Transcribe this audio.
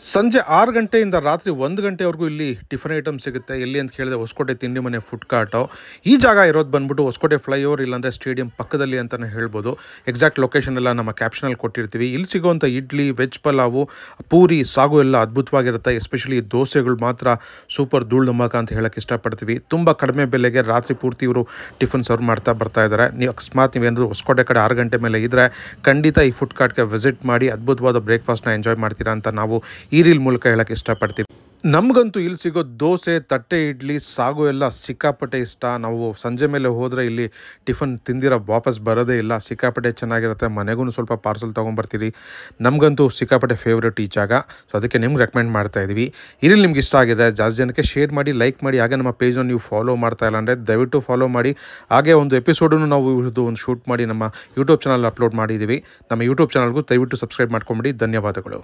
ಸಂಜೆ 6 ಗಂಟೆಯಿಂದ ರಾತ್ರಿ 1 ಗಂಟೆವರೆಗೂ ಇಲ್ಲಿ ಟಿಫನ್ ಐಟಮ್ ಸಿಗುತ್ತೆ. ಎಲ್ಲಿ ಅಂತ ಕೇಳಿದ್ರೆ ಹೊಸಕೋಟೆ ತಿಂಡಿ ಮನೆ ಫುಡ್ ಕಾರ್ಟು. ಈ ಜಾಗ ಇರೋದು ಬಂದ್ಬಿಟ್ಟು ಹೊಸಕೋಟೆ ಫ್ಲೈಓವರ್ ಇಲ್ಲಾಂದರೆ ಸ್ಟೇಡಿಯಂ ಪಕ್ಕದಲ್ಲಿ ಅಂತಲೇ ಹೇಳ್ಬೋದು. ಎಕ್ಸಾಕ್ಟ್ ಲೊಕೇಶನ್ ಎಲ್ಲ ನಮ್ಮ ಕ್ಯಾಪ್ಷನಲ್ಲಿ ಕೊಟ್ಟಿರ್ತೀವಿ. ಇಲ್ಲಿ ಸಿಗೋವಂಥ ಇಡ್ಲಿ, ವೆಜ್ ಪಲಾವು, ಪೂರಿ, ಸಾಗು ಎಲ್ಲ ಅದ್ಭುತವಾಗಿರುತ್ತೆ. ಎಸ್ಪೆಷಲಿ ದೋಸೆಗಳು ಮಾತ್ರ ಸೂಪರ್ ಧೂಳು ಧಮಾಕ ಅಂತ ಹೇಳೋಕ್ಕೆ ಇಷ್ಟಪಡ್ತೀವಿ. ತುಂಬ ಕಡಿಮೆ ಬೆಲೆಗೆ ರಾತ್ರಿ ಪೂರ್ತಿ ಇವರು ಟಿಫನ್ ಸರ್ವ್ ಬರ್ತಾ ಇದ್ದಾರೆ. ನೀವು ಅಕಸ್ಮಾತ್ ನೀವೇನಾದರೂ ಹೊಸಕೋಟೆ ಕಡೆ 6 ಗಂಟೆ ಮೇಲೆ ಇದ್ದರೆ ಖಂಡಿತ ಈ ಫುಡ್ ಕಾರ್ಟ್ಗೆ ವಿಸಿಟ್ ಮಾಡಿ ಅದ್ಭುತವಾದ ಬ್ರೇಕ್ಫಾಸ್ಟ್ನ ಎಂಜಾಯ್ ಮಾಡ್ತೀರಾ ಅಂತ ನಾವು ಈ ರೀಲ್ ಮೂಲಕ ಹೇಳಕ್ಕೆ ಇಷ್ಟಪಡ್ತೀವಿ. ನಮಗಂತೂ ಇಲ್ಲಿ ಸಿಗೋ ದೋಸೆ, ತಟ್ಟೆ ಇಡ್ಲಿ, ಸಾಗು ಎಲ್ಲ ಸಿಕ್ಕಾಪಟ್ಟೆ ಇಷ್ಟ. ನಾವು ಸಂಜೆ ಮೇಲೆ ಹೋದರೆ ಇಲ್ಲಿ ಟಿಫನ್ ತಿಂದಿರೋ ವಾಪಸ್ ಬರೋದೇ ಇಲ್ಲ. ಸಿಕ್ಕಾಪಟ್ಟೆ ಚೆನ್ನಾಗಿರುತ್ತೆ. ಮನೆಗೂ ಸ್ವಲ್ಪ ಪಾರ್ಸಲ್ ತೊಗೊಂಬರ್ತೀರಿ. ನಮಗಂತೂ ಸಿಕ್ಕಾಪಟ್ಟೆ ಫೇವ್ರೇಟ್ ಈ ಜಾಗ. ಸೊ ಅದಕ್ಕೆ ನಿಮ್ಗೆ ರೆಕಮೆಂಡ್ ಮಾಡ್ತಾ ಇದ್ದೀವಿ. ಈ ರೀಲ್ ನಿಮ್ಗೆ ಇಷ್ಟ ಆಗಿದೆ, ಜಾಸ್ತಿ ಜನಕ್ಕೆ ಶೇರ್ ಮಾಡಿ, ಲೈಕ್ ಮಾಡಿ. ಹಾಗೆ ನಮ್ಮ ಪೇಜನ್ನು ನೀವು ಫಾಲೋ ಮಾಡ್ತಾ ಇಲ್ಲ ಅಂದರೆ ದಯವಿಟ್ಟು ಫಾಲೋ ಮಾಡಿ. ಹಾಗೆ ಒಂದು ಎಪಿಸೋಡನ್ನು ನಾವು ಒಂದು ಶೂಟ್ ಮಾಡಿ ನಮ್ಮ ಯೂಟ್ಯೂಬ್ ಚಾನಲ್ ಅಪ್ಲೋಡ್ ಮಾಡಿದ್ದೀವಿ. ನಮ್ಮ ಯೂಟ್ಯೂಬ್ ಚಾನಲ್ಗೂ ದಯವಿಟ್ಟು ಸಬ್ಸ್ಕ್ರೈಬ್ ಮಾಡ್ಕೊಂಬಿಡಿ. ಧನ್ಯವಾದಗಳು.